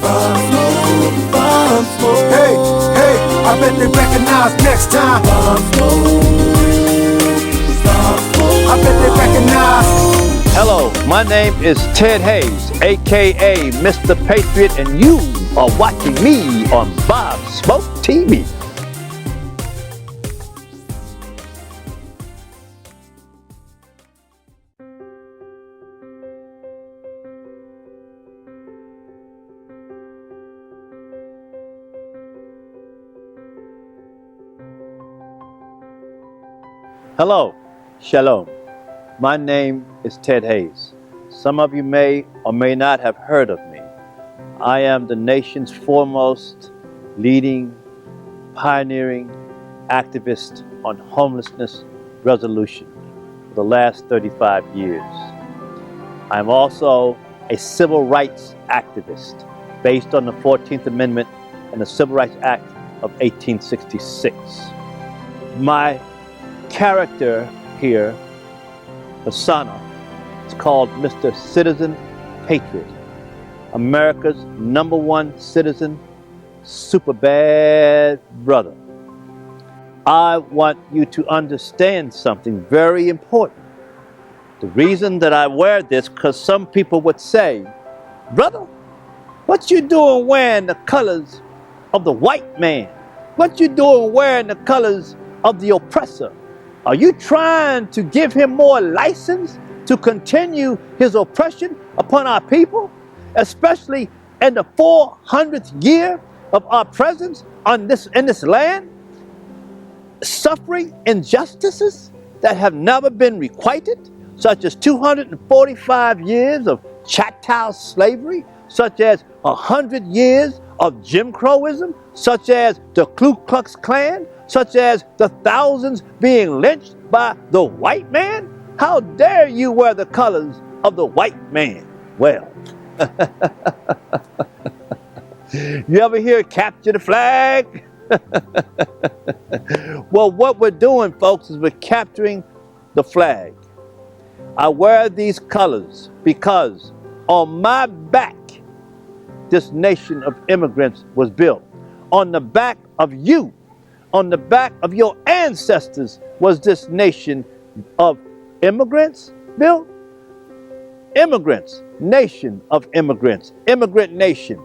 Hey, hey, I bet they recognize next time. I bet they recognize. Hello, my name is Ted Hayes, aka Mr. Patriot, and you are watching me on Bob Smoke TV. Hello, Shalom. My name is Ted Hayes. Some of you may or may not have heard of me. I am the nation's foremost leading, pioneering activist on homelessness resolution for the last 35 years. I'm also a civil rights activist based on the 14th Amendment and the Civil Rights Act of 1866. My character here, persona, is called Mr. Citizen Patriot, America's #1 citizen, super bad brother. I want you to understand something very important. The reason that I wear this, because some people would say, brother, what you doing wearing the colors of the white man? What you doing wearing the colors of the oppressor? Are you trying to give him more license to continue his oppression upon our people, especially in the 400th year of our presence in this land, suffering injustices that have never been requited, such as 245 years of chattel slavery, such as 100 years of Jim Crowism, such as the Ku Klux Klan, such as the thousands being lynched by the white man? How dare you wear the colors of the white man? Well, you ever hear capture the flag? Well, what we're doing, folks, is we're capturing the flag. I wear these colors because on my back, this nation of immigrants was built. On the back of you, on the back of your ancestors was this nation of immigrants built. Immigrants, nation of immigrants, immigrant nation.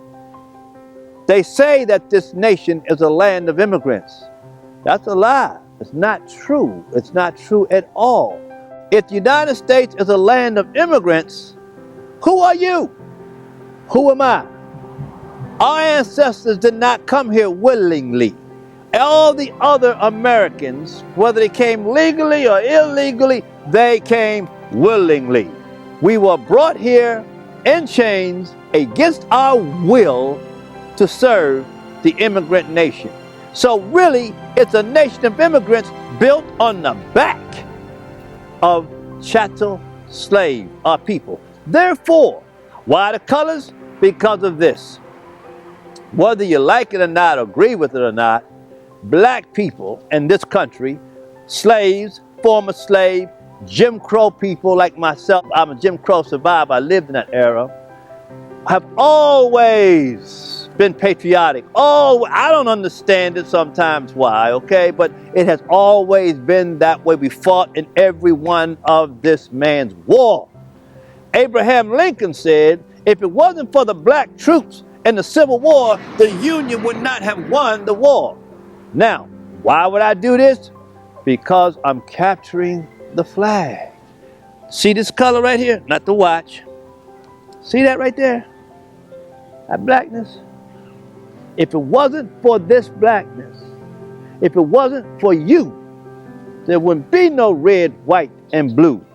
They say that this nation is a land of immigrants. That's a lie. It's not true. It's not true at all. If the United States is a land of immigrants, who are you? Who am I? Our ancestors did not come here willingly. All the other Americans, whether they came legally or illegally, they came willingly. We were brought here in chains against our will to serve the immigrant nation. So really, it's a nation of immigrants built on the back of chattel slave, our people. Therefore, why the colors? Because of this. Whether you like it or not, agree with it or not, black people in this country, slaves, former slave, Jim Crow people like myself, I'm a Jim Crow survivor, I lived in that era, have always been patriotic. Oh, I don't understand it sometimes why, okay? But it has always been that way. We fought in every one of this man's war. Abraham Lincoln said, if it wasn't for the black troops in the Civil War, the Union would not have won the war. Now, why would I do this? Because I'm capturing the flag. See this color right here? Not the watch. See that right there? That blackness? If it wasn't for this blackness, if it wasn't for you, there wouldn't be no red, white, and blue.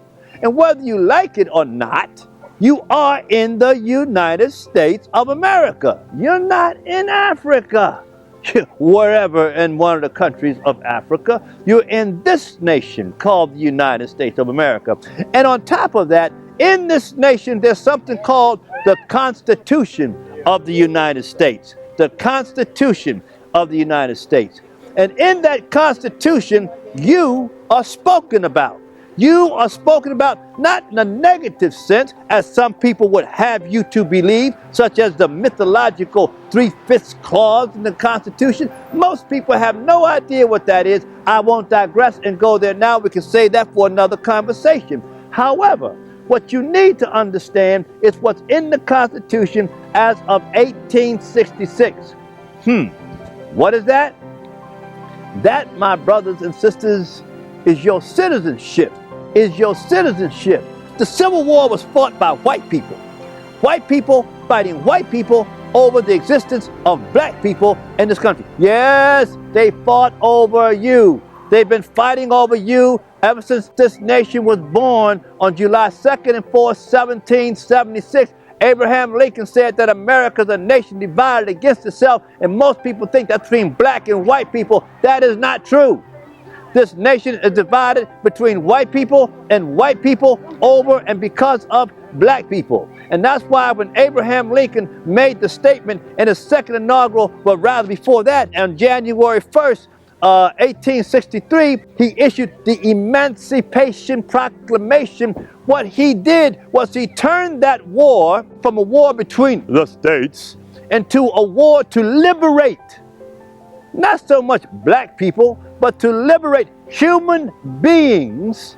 And whether you like it or not, you are in the United States of America. You're not in Africa. Wherever in one of the countries of Africa, you're in this nation called the United States of America. And on top of that, in this nation, there's something called the Constitution of the United States. The Constitution of the United States. And in that Constitution, you are spoken about. You are spoken about not in a negative sense, as some people would have you to believe, such as the mythological 3/5 clause in the Constitution. Most people have no idea what that is. I won't digress and go there now. We can save that for another conversation. However, what you need to understand is what's in the Constitution as of 1866. What is that? That, my brothers and sisters, is your citizenship. Is your citizenship. The Civil War was fought by white people. White people fighting white people over the existence of black people in this country. Yes, they fought over you. They've been fighting over you ever since this nation was born on July 2nd and 4th, 1776. Abraham Lincoln said that America is a nation divided against itself, and most people think that's between black and white people. That is not true. This nation is divided between white people and white people over and because of black people. And that's why when Abraham Lincoln made the statement in his second inaugural, but rather before that, on January 1st, 1863, he issued the Emancipation Proclamation. What he did was he turned that war from a war between the states into a war to liberate not so much black people, but to liberate human beings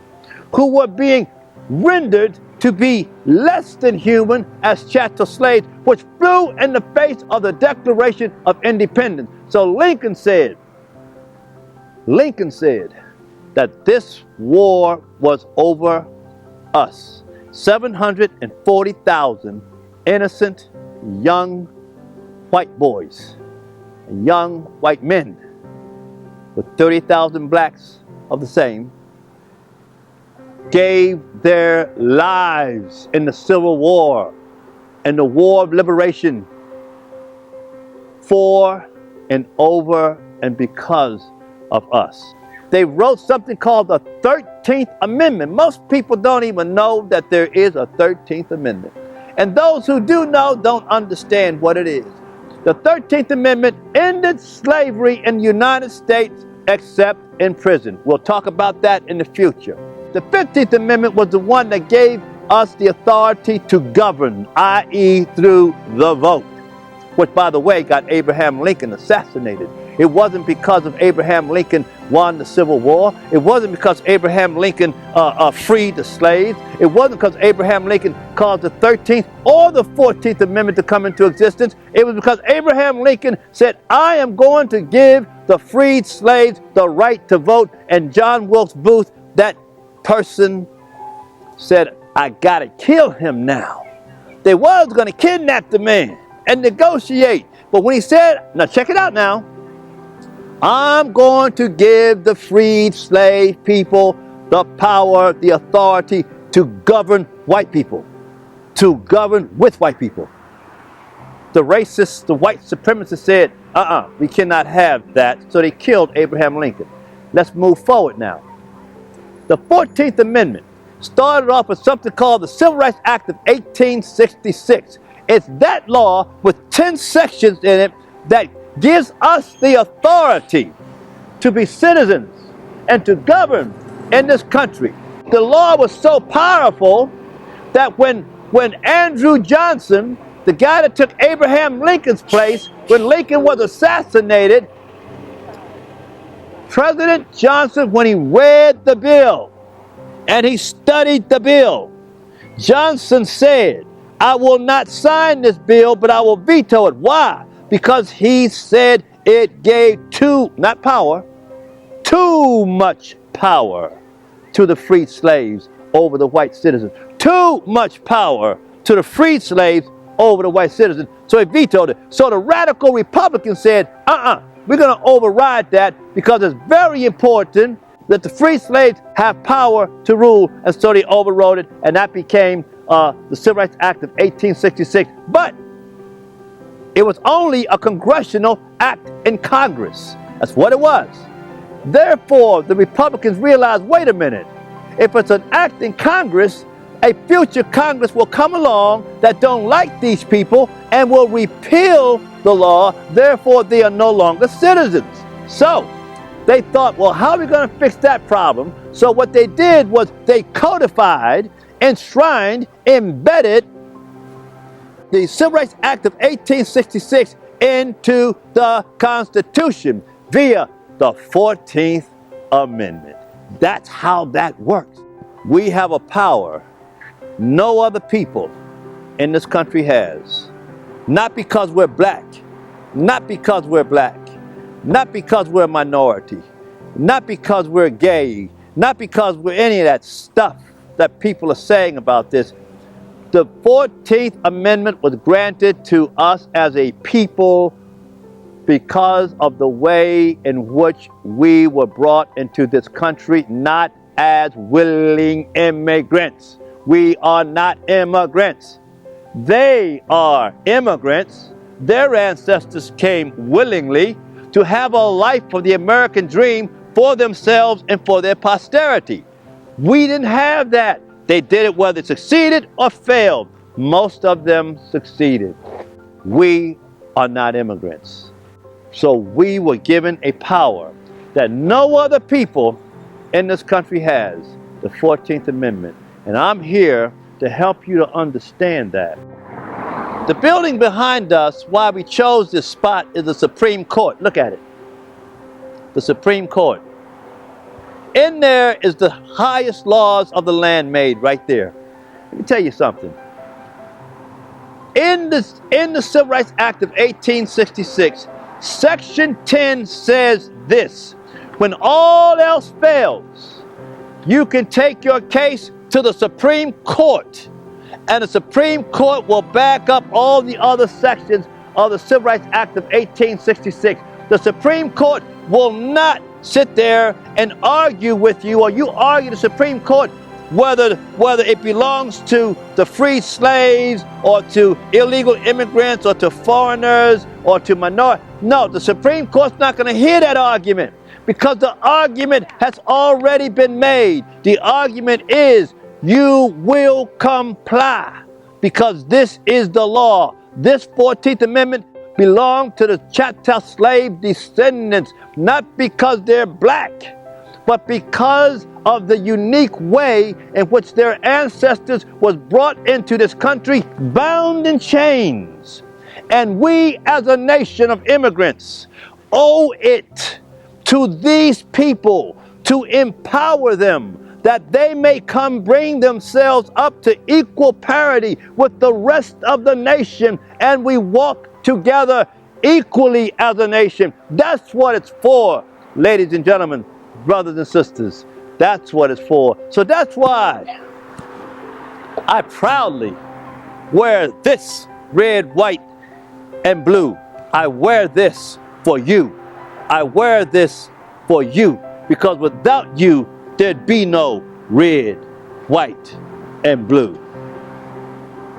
who were being rendered to be less than human as chattel slaves, which flew in the face of the Declaration of Independence. So Lincoln said that this war was over us. 740,000 innocent young white boys and young white men, with 30,000 blacks of the same, gave their lives in the Civil War and the War of Liberation for and over and because of us. They wrote something called the 13th Amendment. Most people don't even know that there is a 13th Amendment. And those who do know don't understand what it is. The 13th Amendment ended slavery in the United States except in prison. We'll talk about that in the future. The 15th Amendment was the one that gave us the authority to govern, i.e. through the vote, which, by the way, got Abraham Lincoln assassinated. It wasn't because of Abraham Lincoln won the Civil War. It wasn't because Abraham Lincoln freed the slaves. It wasn't because Abraham Lincoln caused the 13th or the 14th Amendment to come into existence. It was because Abraham Lincoln said, I am going to give the freed slaves the right to vote. And John Wilkes Booth, that person, said, I gotta kill him now. They was gonna kidnap the man and negotiate. But when he said, now check it out now, I'm going to give the freed slave people the power, the authority to govern white people, to govern with white people. The racists, the white supremacists said, we cannot have that. So they killed Abraham Lincoln. Let's move forward now. The 14th Amendment started off with something called the Civil Rights Act of 1866. It's that law with 10 sections in it that gives us the authority to be citizens and to govern in this country. The law was so powerful that when Andrew Johnson, the guy that took Abraham Lincoln's place, when Lincoln was assassinated, President Johnson, when he read the bill and he studied the bill, Johnson said, I will not sign this bill, but I will veto it. Why? Because he said it gave too much power to the freed slaves over the white citizens. Too much power to the freed slaves over the white citizens. So he vetoed it. So the radical Republicans said, we're going to override that because it's very important that the free slaves have power to rule. And so they overrode it, and that became the Civil Rights Act of 1866. But it was only a congressional act in Congress. That's what it was. Therefore, the Republicans realized, wait a minute, if it's an act in Congress, a future Congress will come along that don't like these people and will repeal the law. Therefore, they are no longer citizens. So, They thought, well, how are we going to fix that problem? So what they did was they codified, enshrined, embedded the Civil Rights Act of 1866 into the Constitution via the 14th Amendment. That's how that works. We have a power no other people in this country has. Not because we're black, not because we're black, not because we're a minority, not because we're gay, not because we're any of that stuff that people are saying about this. The 14th Amendment was granted to us as a people because of the way in which we were brought into this country, not as willing immigrants. We are not immigrants. They are immigrants. Their ancestors came willingly to have a life for the American dream for themselves and for their posterity. We didn't have that. They did it whether it succeeded or failed. Most of them succeeded. We are not immigrants. So we were given a power that no other people in this country has, the 14th Amendment. And I'm here to help you to understand that. The building behind us, why we chose this spot, is the Supreme Court. Look at it. The Supreme Court. In there is the highest laws of the land made right there. Let me tell you something. In the Civil Rights Act of 1866, Section 10 says this: when all else fails, you can take your case to the Supreme Court, and the Supreme Court will back up all the other sections of the Civil Rights Act of 1866. The Supreme Court will not sit there and argue with you, or you argue the Supreme Court whether it belongs to the freed slaves or to illegal immigrants or to foreigners or to minorities. No, the Supreme Court's not going to hear that argument, because the argument has already been made. The argument is you will comply because this is the law. This 14th Amendment belonged to the Choctaw slave descendants, not because they're black, but because of the unique way in which their ancestors was brought into this country, bound in chains. And we as a nation of immigrants owe it to these people to empower them, that they may come bring themselves up to equal parity with the rest of the nation, and we walk together equally as a nation. That's what it's for, ladies and gentlemen, brothers and sisters. That's what it's for. So that's why I proudly wear this red, white, and blue. I wear this for you. I wear this for you, because without you, there'd be no red, white, and blue.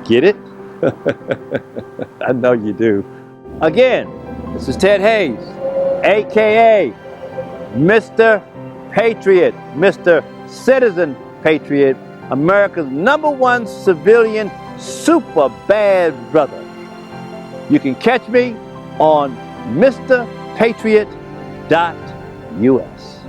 Get it? I know you do. Again, this is Ted Hayes, aka Mr. Patriot, Mr. Citizen Patriot, America's #1 civilian super bad brother. You can catch me on MrPatriot.us.